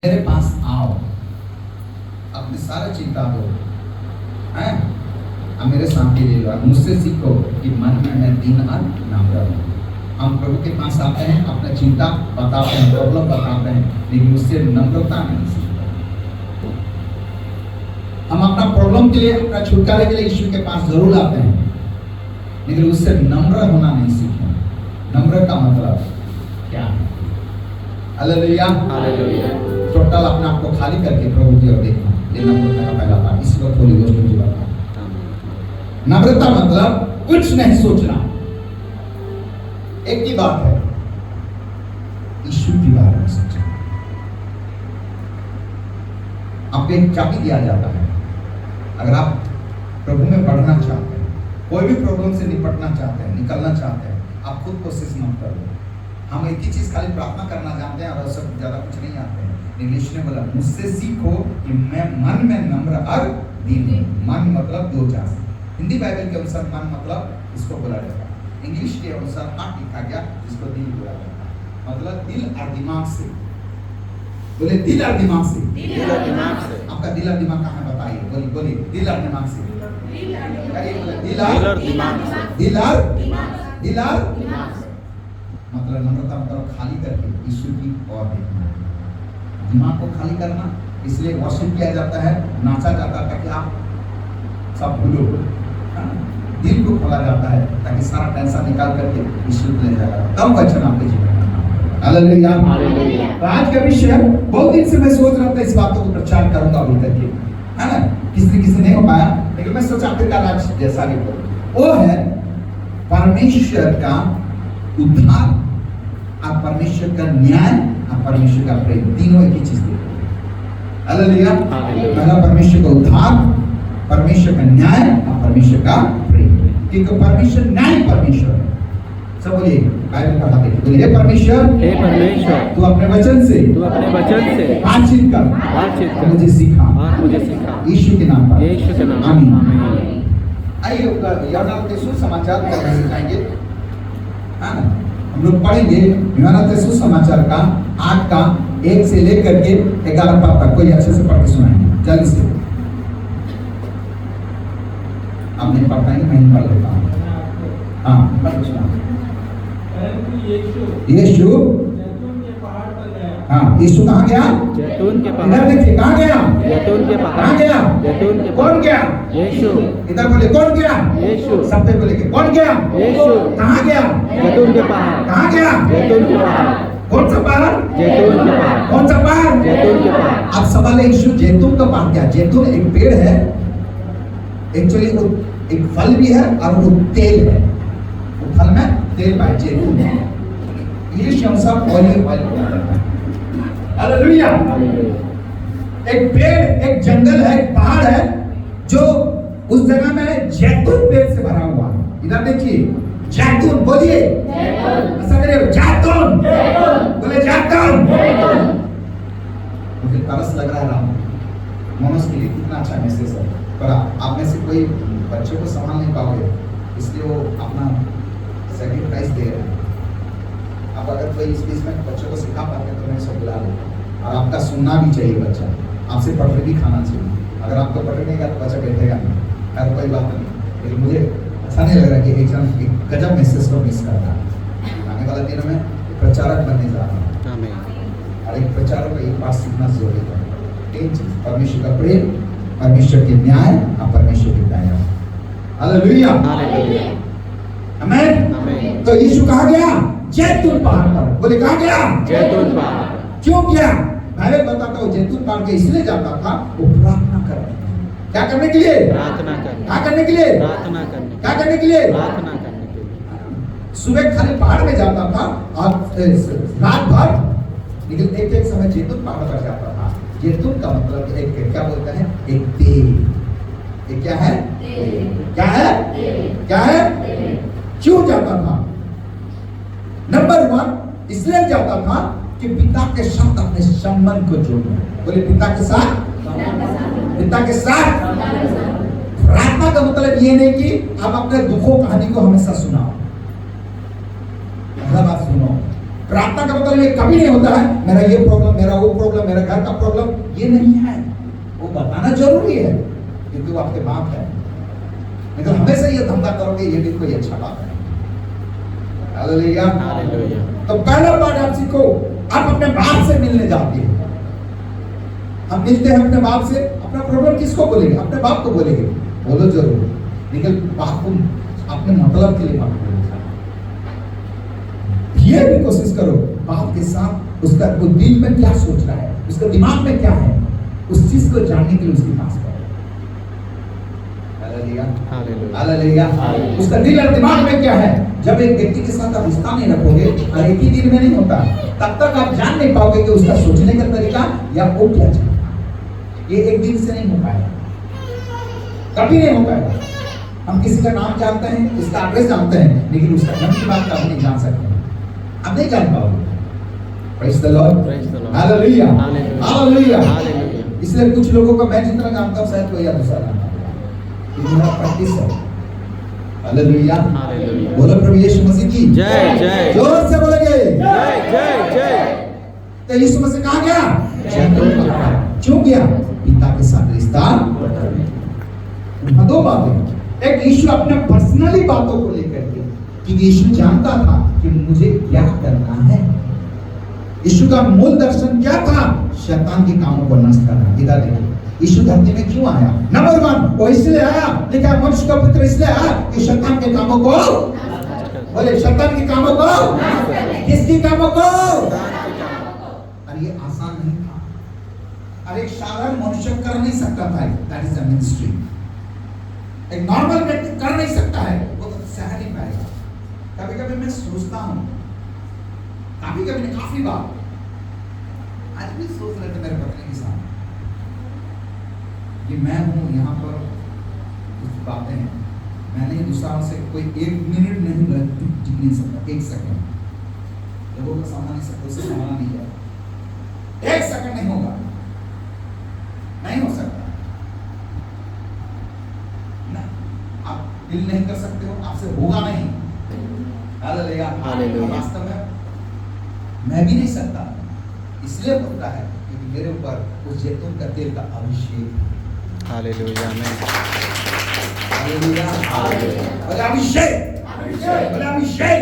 मेरे पास आओ, अपनी सारी चिंता दो, हैं? अब मेरे सामने ले लो, मुझसे सीखो कि मन में मैं दीन और नम्र हूँ। हम प्रभु के पास आते हैं, अपना चिंता बताते हैं, प्रॉब्लम बताते हैं, लेकिन उससे नम्रता नहीं सीखते। हम अपना प्रॉब्लम के लिए, अपना छुटकारे के लिए यीशु के पास जरूर आते हैं, लेकिन उससे नम्र होना नहीं सीखते। नम्र का मतलब क्या है? Hallelujah, hallelujah. टोटल अपने आप को खाली करके प्रभु की ओर देखना, ये नम्रता का पहला पार्ट। इसी वक्त होली गोस्ट मुझे बताओ, नम्रता मतलब कुछ नहीं सोचना। एक ही बात है, यीशु के बारे में सोचना। आपको एक चाबी दिया जाता है, अगर आप प्रभु में बढ़ना चाहते हैं, कोई भी प्रॉब्लम से निपटना चाहते हैं, निकलना चाहते हैं, आप खुद कोशिश मत करो। हम एक ही चीज खाली प्रार्थना करना जानते हैं और सब ज्यादा कुछ नहीं आते हैं। इंग्लिश ने बोला, मुझसे सीखो कि मैं मन में नम्र और दीन हूं। मन मतलब दो चार। हिंदी बाइबल के अनुसार मन मतलब इसको बोला जाता है, इंग्लिश के अनुसार हार्ट लिखा गया, जिसको दिल बोला जाता है। मतलब दिल और दिमाग से। बोले दिल और दिमाग से। दिल और दिमाग से। आपका दिल और दिमाग कहाँ है बताइए? बोलिए बोलिए, दिल और दिमाग से। दिल और दिमाग से। दिल और दिल और मतलब नम्रता मतलब खाली करके यीशु की ओर देखना, दिमाग को खाली करना। इसलिए वर्शिप किया जाता है, नाचा जाता है, ताकि आप सब भूलो। दिल को खोला जाता है ताकि सारा टेंशन निकाल करके यीशु को ले जाएगा, तब वचन आपके जीवन में। Hallelujah, hallelujah. तो आज का विषय, बहुत दिन से मैं सोच रहा था इस बातों को प्रचार करूंगा अभी तक, है ना, किसी नहीं हो पाया, लेकिन मैं सोचा आखिरकार आज जैसा भी करूं। वो है परमेश्वर का उद्धार और परमेश्वर का न्याय और परमेश्वर का प्रेम, तीनों एक ही चीज देखते हैं। हालेलुया। पहला परमेश्वर का उद्धार, परमेश्वर का न्याय और परमेश्वर का प्रेम। क्योंकि परमेश्वर न्याय परमेश्वर है। सब बोलिए, बाइबल पढ़ा देखिए, बोलिए हे परमेश्वर, तू अपने वचन से बातचीत कर, मुझे सिखा, यीशु के नाम पर, आमीन। आइए यूहन्ना के सुसमाचार को सिखाएंगे, हम लोग पढ़ेंगे यूहन्ना के सुसमाचार का 8 का 1 से लेकर के 11 पद तक। कोई अच्छे से पढ़ के सुनाएंगे जल्दी से। आप नहीं पढ़ पाएंगे, मैं ही पढ़ लेता हूँ। हाँ, पढ़ के सुनाओ। यीशु हाँ, यीशु कहाँ गया? जैतून के पहाड़। इधर देखिए, कहाँ गया? जैतून के पहाड़। कहाँ गया? जैतून के पहाड़। कौन गया? यीशु। इधर बोले, कौन गया? यीशु। सब पे बोले, कौन गया? यीशु। कहाँ गया? जैतून के पहाड़। कहाँ गया? जैतून के पहाड़। कौन सा पहाड़? जैतून के पहाड़। कौन सा पहाड़? जैतून के पहाड़। अब सवाल है, यीशु जैतून का पहाड़ क्या? जैतून एक पेड़ है, एक्चुअली वो एक फल भी है और वो तेल है। वो फल में तेल पाए, जैतून है। इंग्लिश के अनुसार ऑलिव ऑयल बोला जाता है। हालेलुया। एक पेड़, एक जंगल है, एक पहाड़ है, जो उस जगह में जैतून पेड़ से भरा हुआ है। इधर देखिए, जैतून, बोलिए ऐसा करिए, जैतून, बोले जैतून। मुझे तरस लग रहा है राम मोनस के लिए, कितना अच्छा मैसेज है। पर आप में से कोई बच्चों को संभाल नहीं पाओगे, इसलिए वो अपना सैक्रिफाइस दे रहे हैं। अब अगर कोई इस बीच में बच्चों को सिखा पाते तो मैं सब बुला लूँ। और आपका सुनना भी चाहिए, बच्चा आपसे पढ़ भी खाना चाहिए। अगर आपको पढ़ नहीं तो बच्चा बैठेगा नहीं, खैर कोई बात नहीं। लेकिन मुझे अच्छा नहीं लग रहा कि एग्जाम एक गजब मैसेज को मिस करता है। आने वाले दिनों में प्रचारक बनने जा रहा हूँ, और एक प्रचारक को एक बात सीखना जरूरी है, तीन चीज, परमेश्वर का प्रेम, परमेश्वर के न्याय और परमेश्वर की दया। हालेलुया, आमीन। तो यीशु कहाँ गया? जैतून पहाड़ पर। बोले कहाँ गया? जैतून पहाड़। क्यों गया? बाइबल बताता हूँ, जैतून पहाड़ के इसलिए जाता था, वो प्रार्थना करने। क्या करने के लिए? प्रार्थना करने। क्या करने के लिए? प्रार्थना करने। क्या करने के लिए? प्रार्थना करने के लिए। सुबह खाली पहाड़ में जाता था और रात भर, लेकिन एक समय जैतून पहाड़ पर जाता था। जैतून का मतलब एक क्या बोलते हैं? एक तेल। एक क्या है? क्या है? क्या है? क्यों जाता था? नंबर 1 इसलिए जाता था कि पिता के साथ अपने संबंध को जोड़ना। बोले पिता के साथ, पिता के साथ। प्रार्थना का मतलब ये नहीं कि आप अपने दुखों कहानी को हमेशा सुनाओ। पहला बात सुनो, प्रार्थना का मतलब ये कभी नहीं होता है मेरा ये प्रॉब्लम, मेरा वो प्रॉब्लम, मेरा घर का प्रॉब्लम, ये नहीं है। वो बताना जरूरी है क्योंकि वो आपके बाप है। नहीं तो हमेशा ये धंधा करोगे, ये भी कोई अच्छा बात है। हालेलुया। हालेलुया। तो पहला पाठ आप सीखो, आप अपने बाप से मिलने जाते हैं। हम मिलते हैं अपने बाप से, अपना प्रॉब्लम किसको बोलेंगे? अपने बाप को बोलेंगे, बोलो जरूर, लेकिन बाप को अपने मतलब के लिए मत बोलो। ये भी कोशिश करो बाप के साथ उसका वो दिल में क्या सोच रहा है, उसका दिमाग में क्या है, उस चीज को जानने के लिए उसके पास करो। हालेलुया। हालेलुया। उसका दिल और दिमाग में क्या है? जब एक व्यक्ति के साथ आप रिश्ता नहीं रखोगे, और एक ही दिन में नहीं होता, तब तक आप जान नहीं पाओगे कि उसका सोचने का तरीका या वो क्या चाहता है। ये एक दिन से नहीं हो पाएगा, कभी नहीं हो पाएगा। हम किसी का नाम जानते हैं, उसका एड्रेस जानते हैं, लेकिन उसका मन की बात कभी नहीं जान सकते, आप नहीं जान पाओगे। Praise the Lord. Hallelujah. Hallelujah. इसलिए कुछ लोगों को मैं जितना जानता हूँ शायद कोई या दूसरा जानता है, ये मेरा प्रैक्टिस है। हालेलुया। बोलो प्रभु यीशु मसीह की जय जय। जोर से बोलेंगे जय जय जय। तो यीशु मसीह कहाँ गया? क्यों गया? पिता के साथ रिश्ता। दो बातें, एक यीशु अपने पर्सनली बातों को लेकर के, क्योंकि यीशु जानता था कि मुझे क्या करना है। यीशु का मूल दर्शन क्या था? शैतान के कामों को नष्ट करना। इधर देखिए, यीशु धरती में क्यों आया? नंबर 1, वो इसलिए आया, लिखा मनुष्य का पुत्र इसलिए आया कि शैतान के कामों को, बोले शैतान के कामों को, किसकी कामों को? अरे ये आसान नहीं था, अरे एक साधारण मनुष्य कर नहीं सकता था। That is the ministry. एक नॉर्मल व्यक्ति कर नहीं सकता है, वो तो सह नहीं पाएगा। कभी कभी मैं सोचता हूँ, कभी कभी नहीं, काफी बार, आज भी सोच रहे थे मेरे पत्नी के साथ कि मैं हूँ यहाँ पर, कुछ बातें हैं, मैंने दूसरा से कोई 1 मिनट नहीं टिक नहीं सकता, 1 सेकंड लोगों को संभाल नहीं सकता, उसे संभालना नहीं है, 1 सेकंड नहीं होगा, नहीं हो सकता ना। आप दिल नहीं कर सकते हो, आपसे होगा नहीं। हालेलुया। वास्तव में मैं भी नहीं सकता, इसलिए होता है क्योंकि मेरे ऊपर उस जैतून का तेल का अभिषेक है। हालेलुया। हालेलुया। बोले अभिषेक, बोले अभिषेक।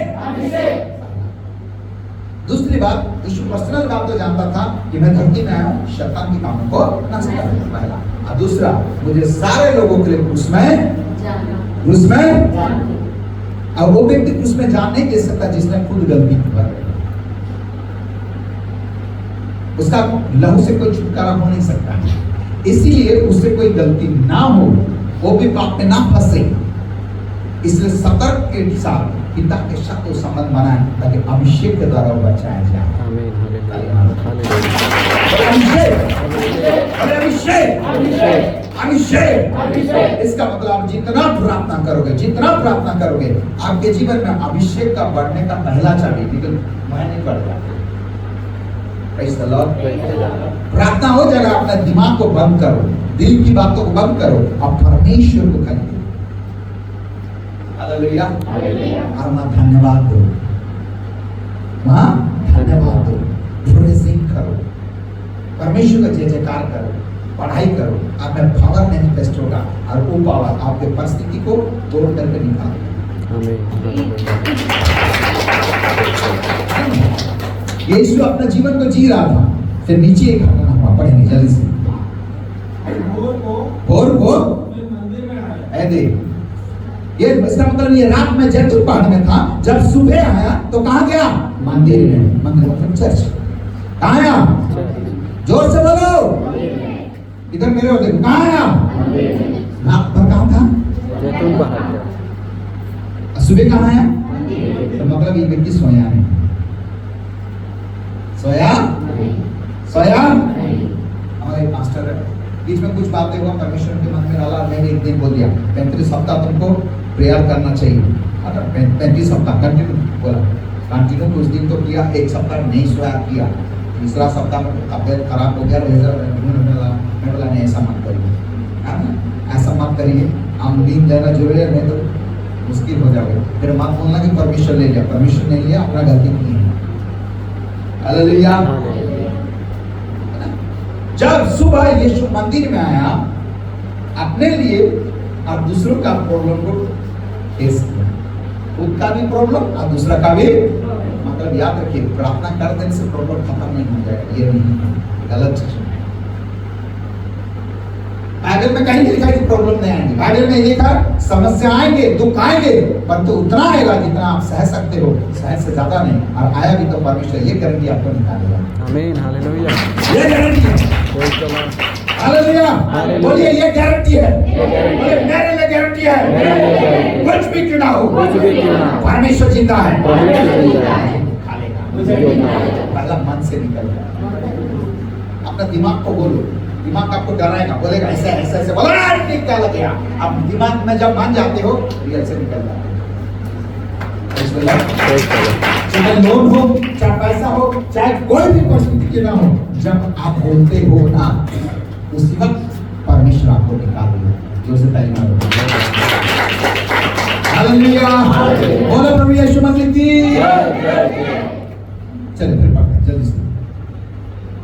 दूसरी बात, यीशु पर्सनल बात तो जानता था कि मैं धरती में आया हूँ शैतान के कामों को नष्ट करने, पहला। और दूसरा, मुझे सारे लोगों के लिए उसमें और वो व्यक्ति उसमें जान नहीं दे सकता जिसने खुद गलती की। उसका लहू से कोई छुटकारा हो नहीं सकता, इसीलिए उससे कोई गलती ना हो, वो भी पाप में ना फंसे, इसलिए सतर्क के साथ पिता के साथ वो संबंध बनाए ताकि अभिषेक के द्वारा वो बचाया जाए। आमीन। अभिषेक। इसका मतलब आप जितना प्रार्थना करोगे, आपके जीवन में अभिषेक का बढ़ने का पहला चाबी, लेकिन मैं नहीं बढ़ जाता। प्रार्थना हो जाएगा, अपना दिमाग को बंद करो, दिल की बातों को बंद करो, आप परमेश्वर को खरीदो। हालेलुया। और मां धन्यवाद दो, मां धन्यवाद दो, प्रेजिंग करो, परमेश्वर का जय जयकार करो, पढ़ाई करो, आप में पावर मैनिफेस्ट होगा और वो पावर आपके परिस्थिति को तोड़ करके निकालेगा। यीशु अपना जीवन को जी रहा था, फिर नीचे एक घटना हुआ, पढ़ेंगे जल्दी से। ये इसका मतलब ये रात में जैतून पहाड़ में था, जब सुबह आया तो कहाँ गया? मंदिर में। मंदिर मतलब चर्च। कहाँ आया? जोर से बोलो, इधर मेरे और देखो, कहाँ आया? रात भर कहाँ था? जैतून पहाड़। सुबह कहाँ आया? तो मतलब ये व्यक्ति सोया नहीं, सोया हमारे मास्टर है, बीच में कुछ बातें हुआ, परमेश्वर के मन में डाला, मैंने एक दिन बोल दिया 35 हफ्ता तुमको प्रेयर करना चाहिए। 35 हफ्ता कंटिन्यू बोला, कंटिन्यू कुछ दिन तो किया, 1 सप्ताह नहीं सोया किया, तीसरा सप्ताह में तबियत खराब हो गया, मैं बोला नहीं ऐसा मत करिए, ऐसा मत करिए, हम नींद लेना जरूरी है, नहीं तो मुश्किल हो जाएगा। फिर मत बोलना कि परमिशन ले लिया, परमिशन नहीं लिया, अपना गलती नहीं है। हालेलुया। हालेलुया। जब सुबह यीशु मंदिर में आया, अपने लिए और दूसरों का प्रॉब्लम को फेस किया, खुद का भी प्रॉब्लम और दूसरा का भी। मतलब याद रखिए, प्रार्थना कर देने से प्रॉब्लम खत्म नहीं हो जाएगा, ये नहीं, गलत चीज है। बाइबल में कहीं लिखा है कि प्रॉब्लम नहीं आएंगे, बाइबल में लिखा समस्या आएंगे, दुख आएंगे, परंतु उतना आएगा जितना आप सह सकते हो, सह से ज्यादा नहीं। और आया भी तो परमेश्वर ये गारंटी आपको निकालेगा। आमीन। हालेलुया। ये गारंटी है। Praise the Lord. Hallelujah. Hallelujah. बोलिए ये गारंटी है, बोलिए मेरे लिए गारंटी है। कुछ भी क्यों ना हो, कुछ भी क्यों ना हो, परमेश्वर जिंदा है, परमेश्वर जिंदा है। पहला मन से निकल जाए। अपना दिमाग को बोलो, दिमाग आपको डराएगा, बोलेगा ऐसा ऐसा ऐसा, बोला ठीक क्या लगेगा। अब दिमाग में जब मान जाते हो, रियल से निकल जाते हो। Praise the Lord. चाहे लोन हो, चाहे पैसा हो, चाहे कोई भी परिस्थिति क्यों ना हो, जब आप बोलते हो ना, उसी वक्त परमेश्वर आपको निकाल देगा। जो से पहले हालेलुया। बोलो प्रभु यीशु मसीह की। चलिए फिर पढ़ते हैं जल्दी से।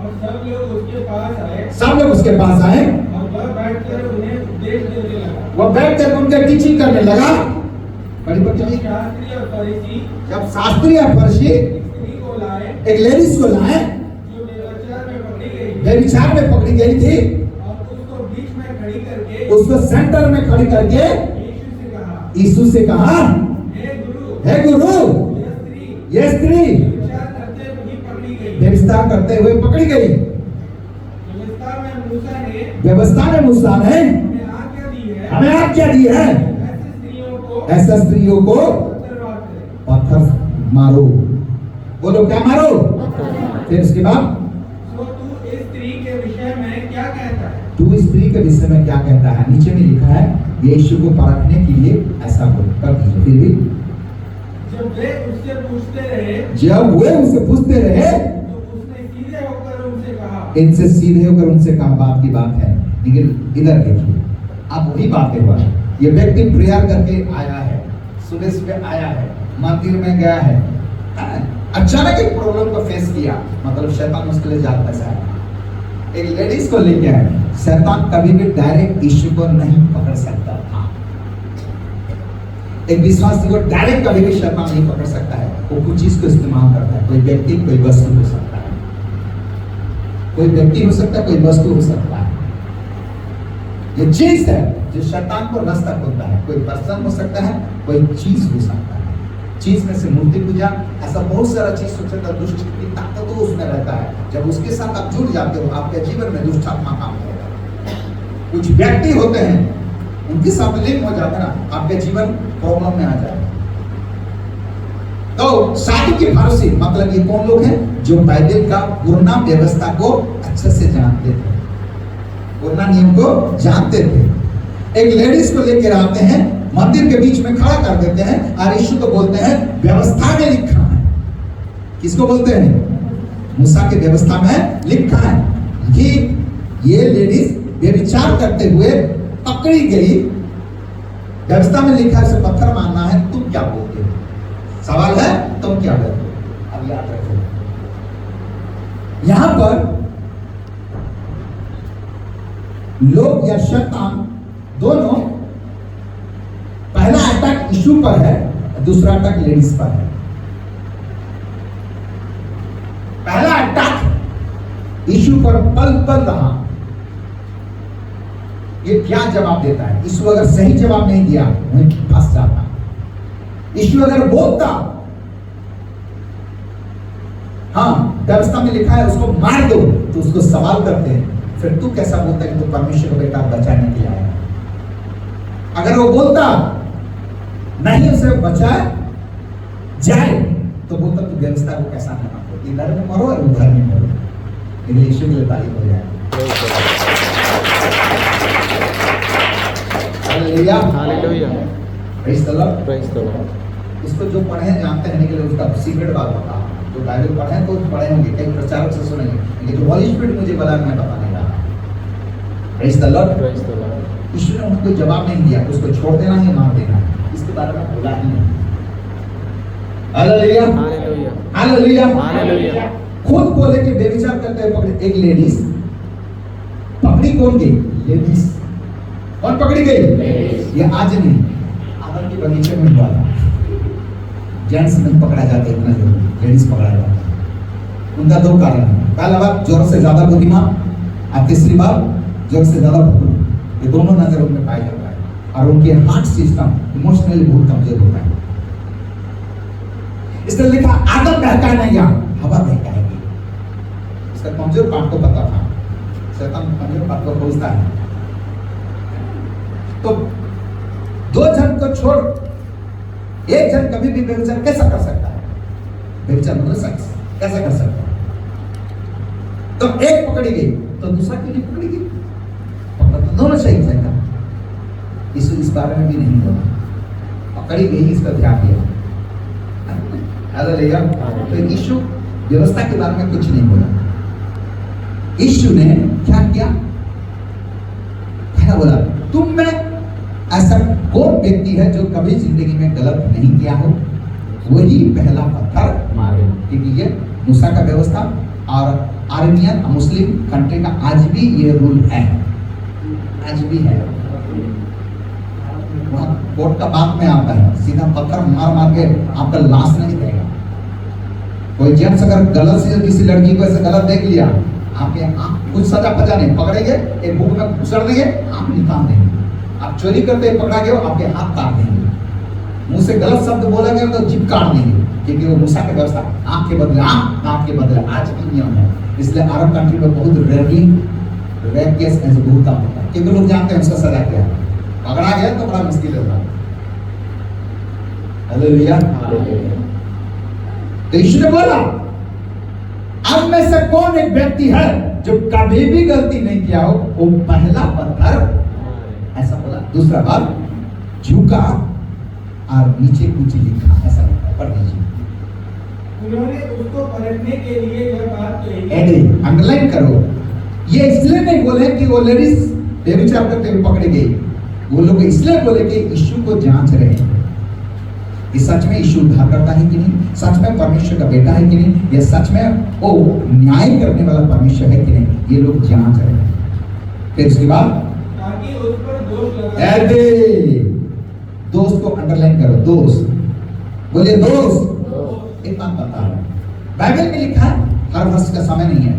और सब लोग उसके पास आए सब लोग उसके पास आए, और वह बैठकर उन्हें उपदेश देने लगा। वो बैठ कर उनके टीचिंग करने लगा। बड़ी जब बच्ची, शास्त्री और फरीसी जब शास्त्री और फरीसी एक स्त्री को लाए एक लेडीज को लाए, जो व्यभिचार में पकड़ी गई थी, व्यभिचार में पकड़ी गई थी, और उसको बीच में खड़ी करके उसको सेंटर में खड़ी करके यीशु से कहा, यीशु से कहा, हे गुरु, हे गुरु, यह स्त्री ये स्त्री व्यभिचार करते हुए पकड़ी गई। व्यभिचार करते हुए पकड़ी गई। व्यवस्था में मूसा ने व्यवस्था में मूसा ने हमें आज्ञा दी है हमें आज्ञा दी है, ऐसे स्त्रियों को ऐसा स्त्रियों को पत्थरवाह करें। पत्थर मारो। बोलो क्या मारो। फिर उसके बाद सो तू इस स्त्री के विषय में क्या कहता है? तू स्त्री के विषय में क्या कहता है। नीचे में लिखा है यीशु को परखने के लिए ऐसा बोल कर दीजिए। फिर भी जब वे उससे पूछते रहे, जब वे उसे पूछते रहे, तो उसने सीधे होकर उनसे कहा, इनसे सीधे होकर उनसे कहा, बात की बात है, लेकिन इधर देखिए, अब वही बात हुआ। ये व्यक्ति प्रेयर करके आया है, सुबह सुबह आया है, मंदिर में गया है, अचानक एक प्रॉब्लम को फेस किया, मतलब शैतान उसके लिए जाल फंसाया। एक लेडीज को लेके आए। शैतान कभी भी डायरेक्ट यीशु को नहीं पकड़ सकता था। एक विश्वासी को डायरेक्ट कभी भी शैतान नहीं पकड़ सकता है। वो कुछ चीज को इस्तेमाल करता है, कोई व्यक्ति, कोई वस्तु हो सकता है, कोई व्यक्ति हो सकता है, कोई वस्तु हो सकता है। ये चीज है जो शैतान को रास्ता खोलता है। कोई पर्सन हो सकता है, कोई चीज हो सकता है। चीज में से मूर्ति पूजा, ऐसा बहुत सारा चीज हो सकता है। दुष्ट की ताकत तो उसमें रहता है। जब उसके साथ आप जुड़ जाते हो, आपके जीवन में दुष्ट आत्मा काम करेगा। कुछ व्यक्ति होते हैं, उनके साथ लिंक हो जाता है ना, आपके जीवन प्रॉब्लम में आ जाएगा। तो शादी के भरोसे मतलब ये कौन लोग हैं जो बाइबल का पूर्ण व्यवस्था को अच्छे से जानते थे, पूर्ण नियम को जानते थे। एक लेडीज को लेकर आते हैं, मंदिर के बीच में खड़ा कर देते हैं और यीशु को बोलते हैं व्यवस्था में लिखा है। किसको बोलते हैं? मूसा की व्यवस्था में लिखा है कि ये लेडीज व्यभिचार करते हुए पकड़ी गई। व्यवस्था में लिखा है उसे पत्थर मारना है। तुम क्या बोलते हो? सवाल है, तुम क्या बोलते हो? अब याद रखो, यहां पर लोग या शैतान दोनों, पहला अटैक यीशु पर है, दूसरा अटैक लेडीज पर है। पहला अटैक यीशु पर पल पल रहा। ये क्या जवाब देता है? यीशु अगर सही जवाब नहीं दिया, वहीं फंस जाता। यीशु अगर बोलता, हाँ व्यवस्था में लिखा है उसको मार दो, तो उसको सवाल करते हैं, फिर तू कैसा बोलता है कि तू परमेश्वर को बेटा बचाने के लिए आया? अगर वो बोलता नहीं उसे बचाए जाए, तो बोलता तू व्यवस्था को कैसा नहीं मानते, इधर में मरो और उधर में मरो। इसलिए यीशु के लिए तारीफ हो जाए। Hallelujah, hallelujah, praise the Lord. Praise the Lord. इसको जो पढ़े हैं जानते हैं, के लिए उसका सीक्रेट बात बता। जो बाइबल पढ़े हैं तो पढ़े होंगे, कई प्रचारक से सुनेंगे, लेकिन जो हॉली स्पिरिट मुझे बता, मैं पता नहीं रहा। Praise the Lord, praise the Lord. Yeshu ने उनको जवाब नहीं दिया, उसको छोड़ देना है, मार देना है, इसके बारे में बोला ही नहीं। Hallelujah, hallelujah, hallelujah, hallelujah. खुद को लेके बेविचार करते हुए पकड़े एक लेडीज, पकड़ी कौन गई? लेडीज। कौन पकड़ी गई? लेडीज। ये आज नहीं, आदम के बगीचे में हुआ था। जेंट्स नहीं पकड़ा जाता इतना जरूरी, लेडीज पकड़ा जाता। उनका दो कारण है, पहला बात जरूरत से ज्यादा बुद्धिमान, और तीसरी बात जरूरत से ज्यादा भोलू। ये दोनों नजर उनमें पाया जाता है, और उनके हार्ट सिस्टम इमोशनली बहुत कमजोर होता है। इसलिए लिखा आदम बहका नहीं, हवा बहकाएगी। इसका कमजोर पार्ट को पता था, शैतान कमजोर पार्ट को खोजता है। तो दो जन को छोड़ एक जन कभी भी व्यभिचार कैसा कर सकता है? व्यभिचार मतलब सेक्स कैसा कर सकता है? तो एक पकड़ी गई तो दूसरा क्यों नहीं पकड़ी गई? पकड़ा तो दोनों सही थे। इस बारे में भी नहीं बोला, पकड़ी गई इसका ध्यान दिया। हालेलुया। तो यीशु व्यवस्था के बारे में कुछ नहीं बोला। यीशु ने क्या किया? क्या बोला? तुम में ऐसा कौन व्यक्ति है जो कभी जिंदगी में गलत नहीं किया हो, वही पहला पत्थर मारे। क्योंकि ये मूसा का व्यवस्था और आर्मियन मुस्लिम कंट्री का आज भी ये रूल है, आज भी है। वहाँ कोर्ट का बात में आता है, सीधा पत्थर मार मार के आपका लाश नहीं देगा। कोई जेंट्स अगर गलत से किसी लड़की को ऐसे गलत देख लिया, आपके आँख कुछ सजा फजा नहीं, पकड़ेंगे एक बुक में घुसड़ देंगे, आँख निकाल देंगे। आप चोरी करते पकड़ा गए, आपके हाथ काट देंगे। मुंह से गलत शब्द बोलेंगे तो जीभ काट देंगे, क्योंकि वो मूसा की व्यवस्था, आँख के बदले आँख, नाक के बदले आज भी नियम है। इसलिए अरब कंट्री में बहुत रेयरली रेप केस ऐसे बहुत कम होता है, क्योंकि लोग जानते हैं उसका सजा क्या है। पकड़ा गया तो बड़ा मुश्किल होगा। हालेलुया। तो यीशु ने बोला, अब में से कौन एक व्यक्ति है जो कभी भी गलती नहीं किया हो, वो पहला पत्थर, ऐसा बोला। दूसरा बार झुका और नीचे कुछ लिखा, ऐसा पढ़ लीजिए। उन्होंने उसको परखने के लिए यह बात कही। एडिट अंडरलाइन करो। ये इसलिए नहीं बोले कि वो लेडीज व्यभिचार करते हुए पकड़ी गई, वो लोग इसलिए बोले कि यीशु को जांच रहे हैं कि सच में यीशु उद्धार करता है कि नहीं, सच में परमेश्वर का बेटा है कि नहीं, या सच में वो न्याय करने वाला परमेश्वर है कि नहीं, ये लोग जांच रहे हैं। फिर उसके बाद ताकि उस पर दोष लगाए। दोस्त को अंडरलाइन करो, दोस्त बोलिए, दोस्त। एक बात बता रहा हूं, बाइबल में लिखा है, हर वर्ष का समय नहीं है।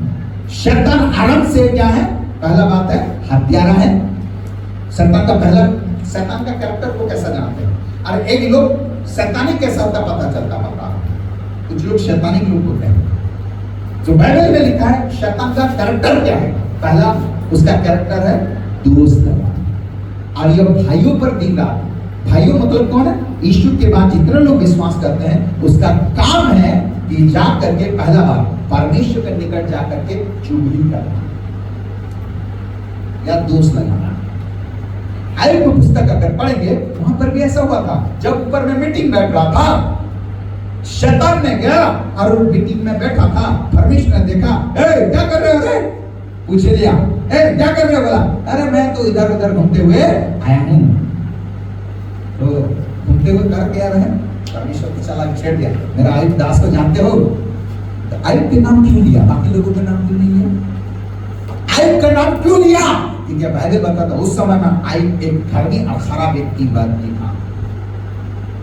शैतान आरंभ से क्या है? पहला बात है हत्यारा है। शैतान का कैरेक्टर को कैसा जानते हैं? और एक लोग शैतानी कैसा होता पता चलता पता है। कुछ लोग शैतानी लोग होते हैं। जो बाइबल में लिखा है शैतान का कैरेक्टर क्या है? पहला उसका कैरेक्टर है दोस्त लगाना। और ये भाइयों पर दिन रात, भाइयों मतलब कौन है? यीशु के बाद जितने लोग विश्वास करते हैं, उसका काम है कि जा करके पहला बार परमेश्वर के निकट जा करके चुगली करना या दोष लगाना। आयुब पुस्तक अगर पढ़ेंगे वहां पर भी ऐसा हुआ था। जब ऊपर में मीटिंग बैठ रहा था, शैतान ने गया और मीटिंग में बैठा था, परमेश्वर ने देखा, ए क्या कर रहे हो रे? पूछ लिया, ए क्या कर रहे हो? बोला, अरे मैं तो इधर उधर घूमते हुए आया हूं। तो घूमते हुए कर क्या रहे? परमेश्वर को चला छेड़ दिया, मेरा आयुब दास को जानते हो? तो आयुब के नाम क्यों लिया, बाकी लोगों के नाम क्यों नहीं लिया? आयुब का नाम क्यों लिया? क्योंकि बाइबल बताता उस समय में आयुब एक धर्मी और खराब व्यक्ति था।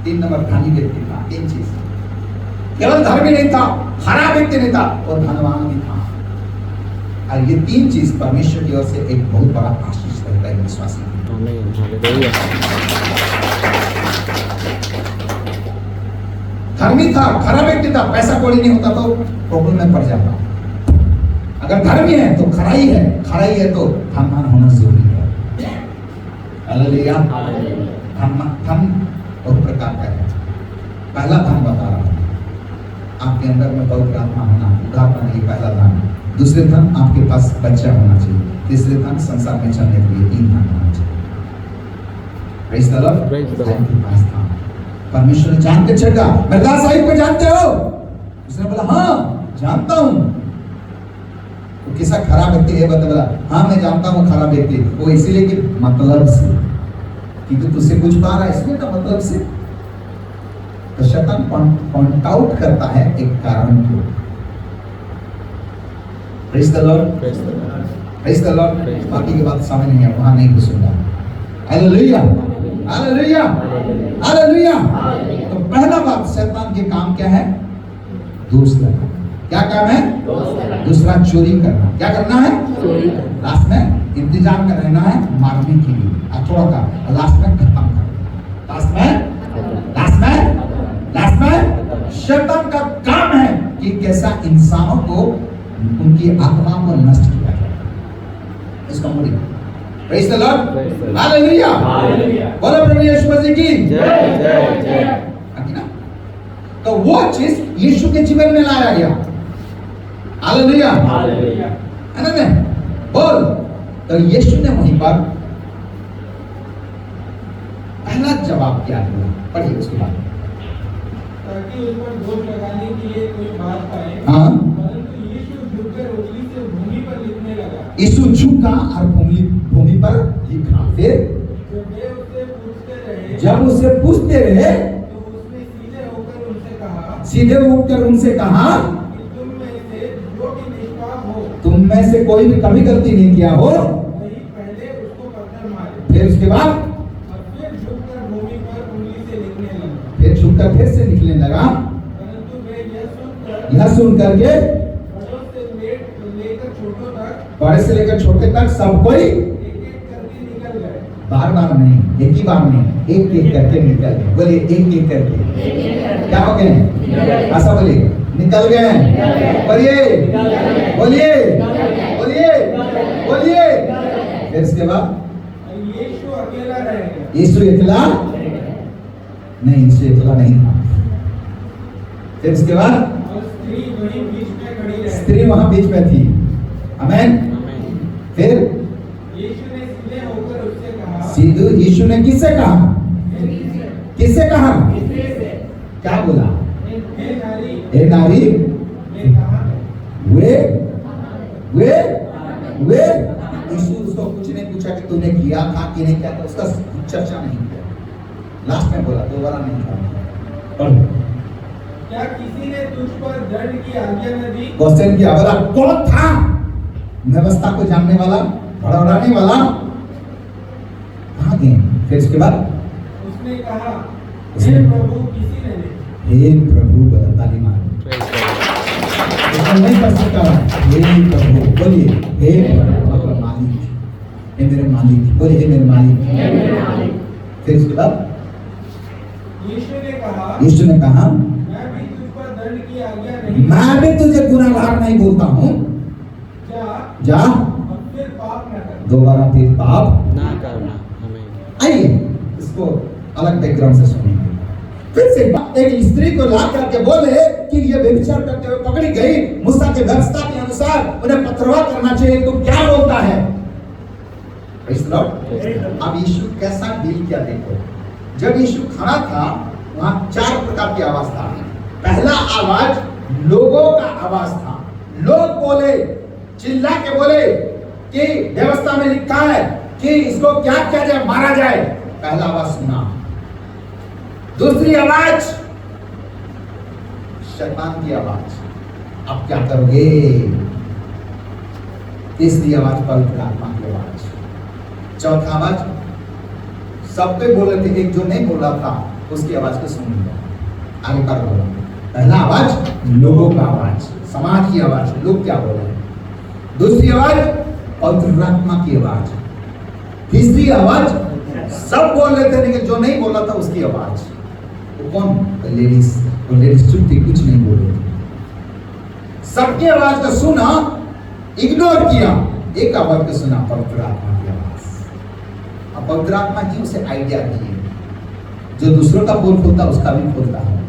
3 नंबर धर्मी व्यक्ति था। 3 चीज, केवल धर्मी नहीं था, खराब व्यक्ति नहीं था, और धनवान भी था। और ये 3 चीज परमेश्वर की ओर से एक बहुत बड़ा आशीष रहता है विश्वासी। धर्मी था, खराब व्यक्ति था, पैसा कौड़ी नहीं होता तो प्रॉब्लम में पड़ जाता। अगर धर्मी है तो खराई है, खराई है तो धनवान होना जरूरी है। हालेलुया। धन बहुत प्रकार का है। पहला धन बता रहा हूं, आपके अंदर में पवित्र आत्मा होना, उद्धार पाने की पहला धन। दूसरे धन आपके पास बच्चा होना चाहिए। तीसरे धन संसार में चलने के लिए 3 धन होना चाहिए। Praise the Lord. परमेश्वर जान के छेड़ा, मरदास साहिब को जानते हो? उसने बोला हाँ जानता हूं। तो किसा खराब व्यक्ति है? बोला हाँ मैं जानता हूं खराब व्यक्ति। वो इसीलिए कि मतलब से, क्योंकि तुझसे कुछ पा रहा है इसलिए का मतलब से। तो शैतान पॉइंट आउट करता है एक कारण को, praise the Lord, Praise the Lord. Praise the Lord. Praise the बाकी की बात समझ नहीं है, वहां नहीं घुसूंगा। Hallelujah, hallelujah, hallelujah. तो पहला बात, शैतान के काम क्या है? दोष देना। क्या काम है? दूसरा चोरी करना। क्या करना है? चोरी करना। लास्ट में इंतजार में रहना है, मारने के लिए, थोड़ा सा लास्ट में खत्म कर। लास्ट में शैतान का काम है कि कैसा इंसानों को, उनकी आत्मा को नष्ट किया जाए। इसका मूल्य। Praise the Lord, Praise the Lord. Hallelujah, hallelujah. बोलो प्रभु यीशु मसीह की जय जय जय। है ना? तो वो चीज यीशु के जीवन में लाया गया। Hallelujah, hallelujah. है ना? बोल। तो यीशु ने वहीं पर पहला जवाब क्या दिया? पढ़िए उसके बाद। ताकि उस पर दोष लगाने के लिए कोई बात पाए। हाँ। परंतु यीशु झुककर उंगली से भूमि पर लिखने लगा। यीशु झुका और भूमि पर लिखा। फिर जब वे उससे पूछते रहे, जब उसे पूछते रहे, तो उसने सीधे होकर उनसे कहा सीधे उठकर उनसे कहा, कि तुम में से जो भी निष्पाप हो, तुम में से कोई भी कभी गलती नहीं किया हो। वही पहले उसको पत्थर मारे। फिर उसके बाद और फिर झुककर भूमि पर उंगली से लिखने लगा। फिर झुककर फिर से निकलने लगा। परंतु वे यह सुन करके बड़ों से लेकर छोटों तक बड़े से लेकर छोटे तक सब कोई एक एक करके निकल गए। बार बार नहीं, एक ही बार नहीं, एक एक करके निकल गए। बोलिए एक एक करके। क्या हो गए? ऐसा बोलिए, निकल गए। बोलिए बोलिए बोलिए बोलिए। फिर इसके बाद और यीशु अकेला रह गया। यीशु अकेला नहीं, यीशु अकेला नहीं था। फिर इसके बाद और स्त्री वहीं बीच में खड़ी रही। स्त्री वहां बीच में थी। आमेन। फिर यीशु ने सीधे होकर उससे कहा, सीधे यीशु ने किससे कहा? किससे कहा? क्या बोला? हे नारी, हे नारी, मैं कहाँ है? वे यीशु उसको कुछ नहीं पूछा कि तूने किया था कि नहीं किया था, उसका चर्चा नहीं किया। लास्ट में बोला, दोबारा नहीं था। पढ़ो। क्या किसी ने तुझ पर दंड की आज्ञा न दी? क्वेश्चन किया, बोला कौन था व्यवस्था को जानने वाला, भड़बड़ाने वाला? कहाँ गए? फिर उसके बाद उसने कहा, उसने- हे प्रभु, किसी ने नहीं। हे प्रभु, बोला ताली मार। Praise the Lord. इसको नहीं कर सकता। हे प्रभु, बोलिए हे प्रभु, मालिक, हे मेरे मालिक, बोलिए हे मेरे मालिक। फिर उसके बाद यीशु ने कहा, यीशु ने कहा, मैं भी तुझ पर दंड की आज्ञा नहीं मैं भी तुझे गुनाहगार नहीं बोलता हूँ, जा जा और फिर पाप न कर। दोबारा फिर पाप। ना करना हमें। आइए इसको अलग बैकग्राउंड से सुनेंगे। फिर से एक स्त्री को ला करके बोले कि ये व्यभिचार करते हुए पकड़ी गई, मूसा के व्यवस्था के अनुसार उन्हें पथरवाह करना चाहिए, तो क्या बोलता है? Praise the Lord। अब यीशु कैसा डील किया देखो। जब यीशु खड़ा था, वहां 4 प्रकार की आवाज था। पहला आवाज लोगों का आवाज था। लोग बोले, चिल्ला के बोले कि व्यवस्था में लिखा है कि इसको क्या किया जाए, मारा जाए। पहला आवाज सुना। दूसरी आवाज शैतान की आवाज, अब क्या करोगे? तीसरी आवाज पवित्र आत्मा की आवाज। चौथा आवाज सब पे बोल रहे थे, एक जो नहीं बोला था उसकी आवाज को सुन लिया। आगे कर बोला। पहला आवाज लोगों का आवाज, समाज की आवाज, लोग क्या बोल रहे हैं। दूसरी आवाज पवित्र आत्मा की आवाज। तीसरी आवाज सब बोल रहे थे लेकिन जो नहीं बोला था उसकी आवाज। वो कौन? लेडीज। वो लेडीज चुप थी, कुछ नहीं बोल रही थी। सबकी आवाज को सुना, इग्नोर किया, एक आवाज को सुना, पवित्र आत्मा की आवाज। अब पवित्र आत्मा की उसे आइडिया दी है, जो दूसरों का पोल खोलता उसका भी खोलता है।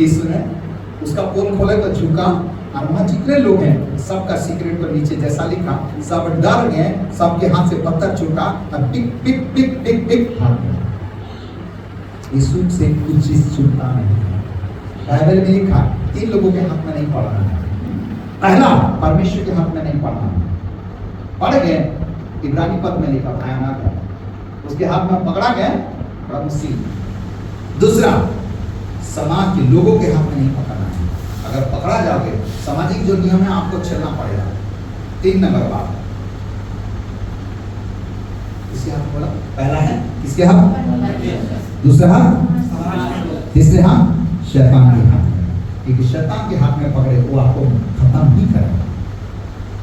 यीशु ने उसका पोल खोले तो झुका, और वहां जितने लोग हैं सबका सीक्रेट पर नीचे जैसा लिखा, सब डर गए, सबके हाथ से पत्थर छूटा और पिक पिक पिक पिक पिक हाथ में। यीशु से कुछ चीज छूटता नहीं। बाइबल में लिखा 3 लोगों के हाथ में नहीं पड़ना है। पहला परमेश्वर के हाथ में नहीं पड़ना है। पड़ गए, इब्रानी पद में लिखा भयानक है, उसके हाथ में पकड़ा गया बड़ा मुश्किल। दूसरा समाज के लोगों के हाथ में नहीं पकड़ना है। अगर पकड़ा जाओगे, सामाजिक जो नियम है आपको चलना पड़ेगा। 3 नंबर बात किसके हाथ में बोला? पहला है किसके हाथ? दूसरा हाथ? तीसरे हाथ? शैतान के हाथ में। क्योंकि शैतान के हाथ में पकड़े वो आपको खत्म नहीं करेगा।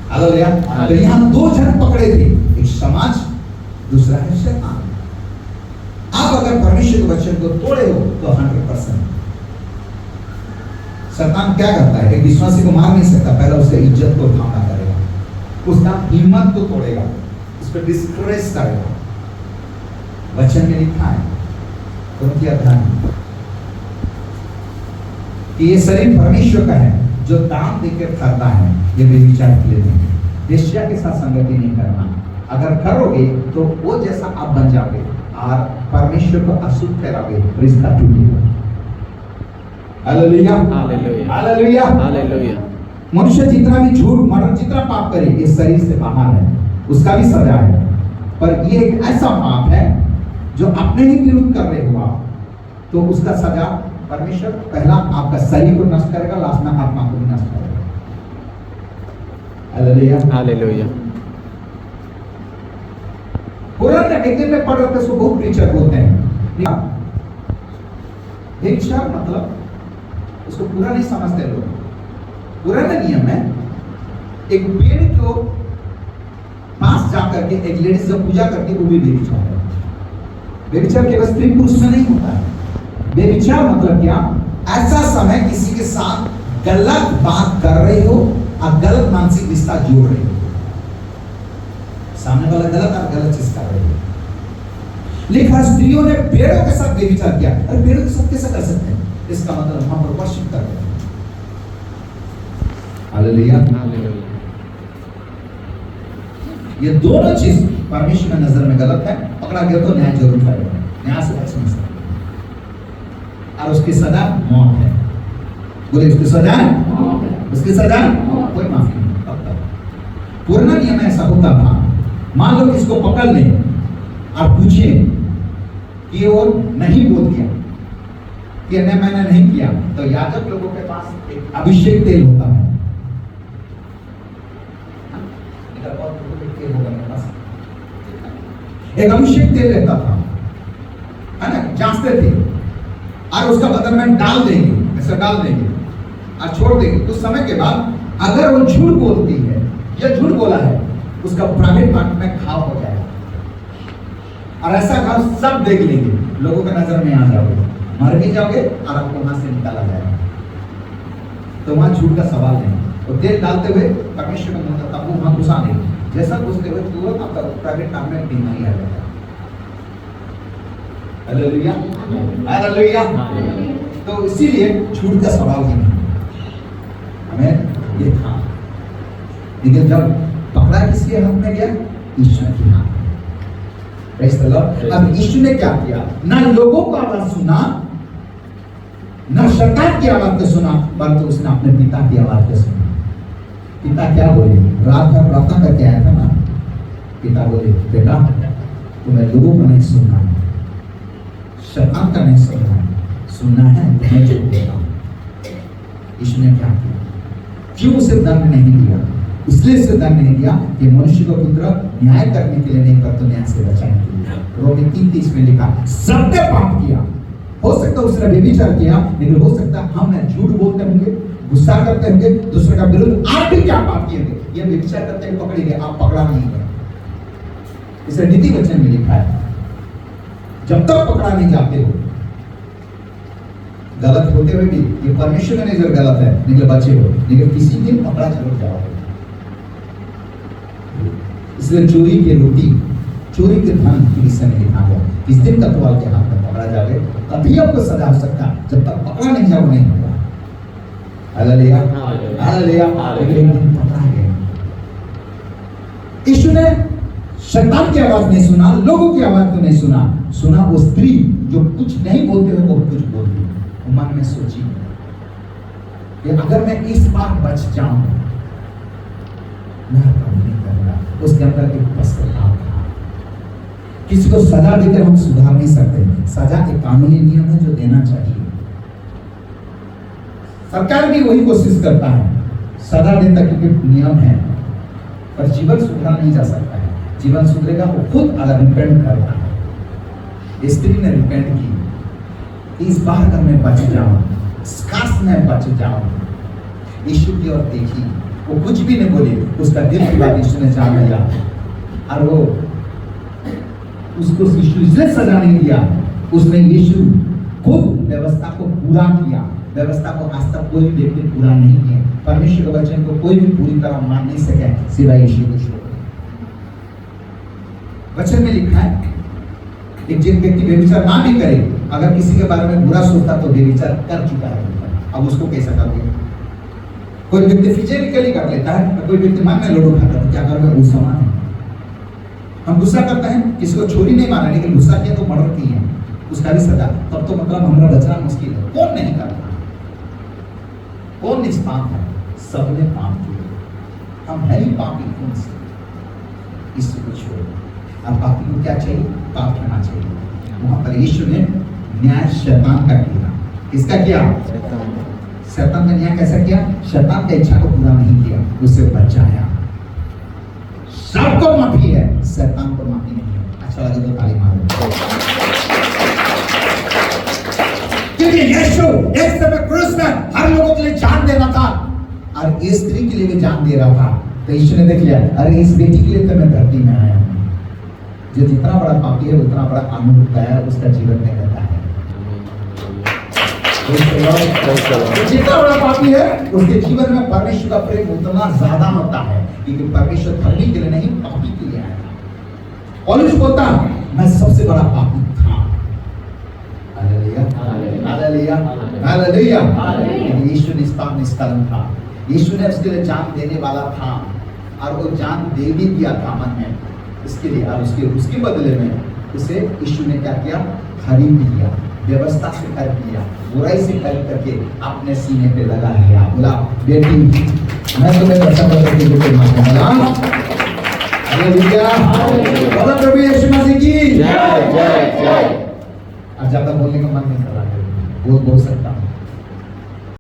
हालेलुया। तो यहाँ 2 जन पकड़े थे, एक समाज, दूसरा है शैतान। आप अगर परमेश्वर के वचन को तोड़े हो तो 100% शैतान क्या करता है? एक विश्वासी को मार नहीं सकता, पहले उसके इज्जत को थामना करेगा, उसका हिम्मत को तोड़ेगा, उसको डिस्करेज करेगा। वचन में लिखा है उनकी अध्याय कि ये शरीर परमेश्वर का है, जो दान देकर करता है ये व्यभिचार के लिए नहीं। वेश्या के साथ संगति नहीं करना, अगर करोगे तो वो जैसा आप बन जाओगे और परमेश्वर को अशुद्ध ठहराओगे, रिश्ता टूटेगा। Hallelujah, hallelujah, hallelujah, hallelujah. मनुष्य जितना भी झूठ मरण जितना पाप करे ये शरीर से बाहर है, उसका भी सजा है। पर ये एक ऐसा पाप है जो अपने ही विरुद्ध कर रहे हो आप, तो उसका सजा परमेश्वर पहला आपका शरीर को नष्ट करेगा, लास्ट में आत्मा को भी नष्ट करेगा। Hallelujah, hallelujah. पुराने एक दिन में पढ़ रहे थे, उसको बहुत प्रीचर बोलते हैं। व्यभिचार मतलब उसको पूरा नहीं समझते लोग। पुराना नियम है, एक पेड़ को पास जाकर के एक लेडीज जब पूजा करती है वो भी व्यभिचार है। व्यभिचार केवल स्त्री पुरुष में नहीं होता है। व्यभिचार मतलब क्या? ऐसा समय किसी के साथ गलत बात कर रहे हो और गलत मानसिक रिश्ता जोड़ रहे हो, सामने वाला गलत और गलत चीज कर रहे हो। लिखा स्त्रियों ने पेड़ों के साथ व्यभिचार किया। अरे पेड़ों के साथ कैसे कर सकते हैं? इसका मतलब हम पर वर्शिप कर रहे हैं। Hallelujah, hallelujah. ये दोनों चीज परमेश्वर की नजर में गलत है। पकड़ा गया तो न्याय जरूर करेगा, न्याय से बच नहीं सकते, और उसकी सजा मौत है। बोले उसकी सजा है, उसकी सजा कोई माफी नहीं। अब तक पुराना नियम ऐसा होता था, मान लो किसको पकड़ ले और पूछे कि वो नहीं बोल दिया कि नहीं मैंने नहीं किया, तो याजक लोगों के पास एक अभिषेक तेल होता है। एक अभिषेक तेल रहता था, है ना, जांचते थे और उसका बदन में डाल देंगे, ऐसा डाल देंगे और छोड़ देंगे। कुछ समय के बाद अगर वो झूठ बोलती है या झूठ बोला है, उसका प्राइवेट पार्ट में घाव हो जाएगा और ऐसा घाव सब देख लेंगे, लोगों के नजर में आ जाओगे, मर भी जाओगे और आपको वहां से निकाला जाएगा। तो वहां झूठ का सवाल नहीं। तो तेल डालते हुए परमेश्वर का मुंह तब वो वहां घुसा देंगे, जैसा घुसते हुए तुरंत आपका प्राइवेट पार्ट में बीमारी आ जाएगा। Hallelujah, hallelujah. तो इसीलिए झूठ का सवाल ही नहीं हमें ये था। लेकिन जब पकड़ा किसके हाथ में गया? ईश्वर के हाथ में। Praise the Lord. अब ईश्वर ने क्या किया? ना लोगों का आवाज सुना, ना शैतान की आवाज को सुना, परंतु उसने अपने पिता की आवाज को सुना। पिता क्या बोले? रात भर प्रार्थना करके आया था ना, पिता बोले बेटा तुम्हें लोगों को नहीं सुनना है, शैतान का नहीं सुनना है, सुनना है मैं जो बोलता हूं। ईश्वर ने क्या किया? क्यों उसे दंड नहीं दिया? इसलिए उसे दंड नहीं दिया कि मनुष्य को पुत्र न्याय करने के लिए नहीं, पर तो न्याय से बचाने के लिए। रोमी 3:30 में लिखा सबने पाप किया। हो सकता है उसने व्यभिचार किया, लेकिन हो सकता है हम झूठ बोलते होंगे, गुस्सा करते होंगे, दूसरे का विरुद्ध आप भी क्या पाप किए थे? ये व्यभिचार करते हुए पकड़े गए, आप पकड़ा नहीं गए। इसे नीति वचन में लिखा है जब तक पकड़ा नहीं जाते हो, गलत होते हुए भी ये परमेश्वर का नजर गलत है, लेकिन बचे हो, लेकिन किसी दिन पकड़ा जरूर जाओगे। इसलिए चोरी की रोटी, चोरी के धन की विषय में लिखा है इस दिन कतवाल के हाथ में पकड़ा जाए, तभी आपको सजा हो सकता, जब तक पकड़ा नहीं जाओ नहीं होगा। Hallelujah, hallelujah. लेकिन पकड़ा गया। यीशु ने शैतान की आवाज नहीं सुना, लोगों की आवाज तो नहीं सुना, सुना वो स्त्री जो कुछ नहीं बोलते हुए बहुत कुछ बोलती है। मन में सोची कि अगर मैं इस बार बच जाऊं, मैं काम नहीं करूंगा। उसके अंदर एक पश्चाताप था। किसी को सजा देकर हम सुधार नहीं सकते। सजा एक कानूनी नियम है जो देना चाहिए। सरकार भी वही कोशिश करता है, सजा देता क्योंकि नियम है। पर जीवन सुधरा नहीं जा सकता है। जीवन सुधरेगा वो खुद अगर रिपेंट करता है। स्त्री ने रिपेंट की, इस बार अगर मैं बच जाऊं, काश मैं बच जाऊं। यीशु की ओर देखी, वो कुछ भी नहीं बोली, उसका दिल की बात यीशु ने जान लिया और वो उसको यीशु इसलिए सजा नहीं दिया, उसने यीशु खुद व्यवस्था को पूरा किया। व्यवस्था को आज तक कोई भी व्यक्ति पूरा नहीं किया। परमेश्वर के वचन को कोई भी पूरी तरह मान नहीं सके सिवाय यीशु को छोड़। वचन में लिखा है एक जिन व्यक्ति व्यभिचार ना भी करे, अगर किसी के बारे में बुरा सोचता तो व्यभिचार कर चुका है। अब उसको कैसा करोगे? कोई व्यक्ति फिजिकली कर लेता है, तो कोई व्यक्ति मन में लोडो खाता है, तो क्या करोगे? वो समान है। हम गुस्सा करते हैं, किसी को छोरी नहीं मारा, लेकिन गुस्सा किया तो मर्डर की है, उसका भी सजा। तब तो मतलब हमारा बचना मुश्किल है। कौन नहीं करता? कौन निष्पाप है? सबने पाप किया। हम है ही पापी कौन से? इससे को छोड़ो। अब पापी को क्या चाहिए? पाप करना चाहिए। वहां पर यीशु ने न्याय शैतान का किया। किसका किया? शैतान का न्याय कैसा किया? शैतान की इच्छा को पूरा नहीं किया, उसे बचाया। सबको माफी है, शैतान को माफी नहीं है। अच्छा लगे तो ताली मारो। क्योंकि यीशु एक समय क्रूस में हर लोगों के लिए जान देना था और इस स्त्री के लिए भी जान दे रहा था। तो यीशु ने देख लिया, अरे इस बेटी के लिए तो मैं धरती में आया हूं। जो जितना बड़ा पापी है उतना बड़ा आनंद है उसका जीवन में रहता है। जितना बड़ा पापी है उसके जीवन में परमेश्वर का प्रेम उतना ज्यादा होता है, क्योंकि परमेश्वर धर्मी के लिए नहीं पापी के लिए आया। पौलुस बोलता मैं सबसे बड़ा पापी था। Hallelujah, hallelujah, hallelujah. यीशु निष्पाप निष्कलंक था। यीशु ने उसके लिए जान देने वाला था और वो जान दे भी दिया था मन में इसके लिए। और उसके बदले में उसे यीशु ने क्या किया? खरीद लिया, व्यवस्था से कर दिया, बुराई से कर करके अपने सीने पे लगा लिया। बोला बेटी मैं तुम्हें बचा करके बेटे मारूंगा। हालेलुया, बोलो प्रभु यीशु मसीह की जय जय जय। आज ज्यादा बोलने का मन नहीं कर रहा है, बोल सकता